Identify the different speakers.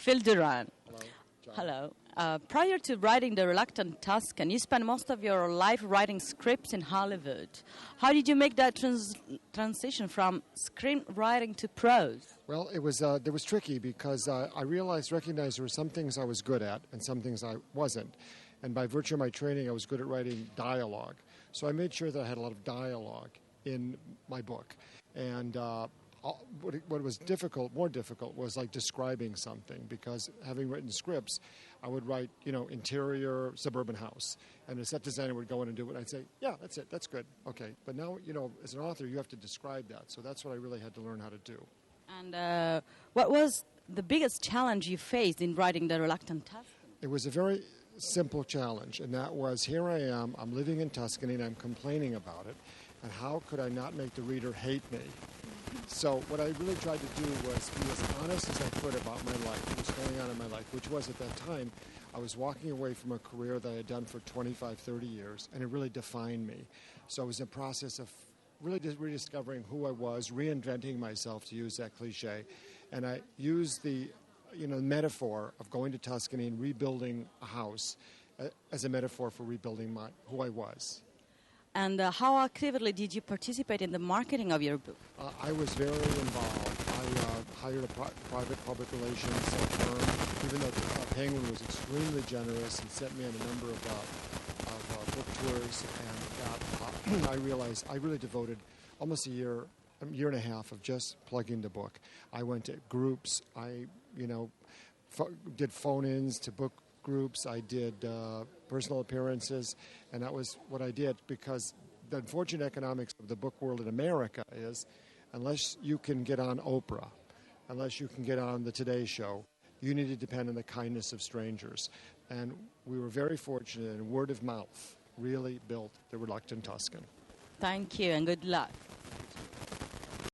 Speaker 1: Phil Doran.
Speaker 2: Hello, John.
Speaker 1: Hello. Prior to writing The Reluctant Tuscan, you spent most of your life writing scripts in Hollywood. How did you make that transition from screenwriting to prose?
Speaker 2: Well, it was tricky because I recognized there were some things I was good at and some things I wasn't. And by virtue of my training, I was good at writing dialogue. So I made sure that I had a lot of dialogue in my book. And what was more difficult was like describing something, because having written scripts, I would write, interior suburban house, and the set designer would go in and do it, and I'd say, yeah, that's it, that's good, okay. But now, as an author, you have to describe that, so that's what I really had to learn how to do.
Speaker 1: And what was the biggest challenge you faced in writing The Reluctant Tuscan?
Speaker 2: It was a very simple challenge, and that was, here I am, I'm living in Tuscany, and I'm complaining about it, and how could I not make the reader hate me? So what I really tried to do was be as honest as I could about my life, what was going on in my life, which was at that time, I was walking away from a career that I had done for 25, 30 years, and it really defined me. So I was in the process of really rediscovering who I was, reinventing myself, to use that cliche, and I used the metaphor of going to Tuscany and rebuilding a house as a metaphor for rebuilding who I was.
Speaker 1: And how actively did you participate in the marketing of your book?
Speaker 2: I was very involved. I hired a private public relations firm, even though Penguin was extremely generous and sent me on a number of book tours. And I realized I really devoted almost a year and a half of just plugging the book. I went to groups. I, did phone-ins to book groups. I did personal appearances, and that was what I did, because the unfortunate economics of the book world in America is, unless you can get on Oprah, unless you can get on the Today Show, you need to depend on the kindness of strangers. And we were very fortunate, and word of mouth really built The Reluctant Tuscan.
Speaker 1: Thank you, and good luck.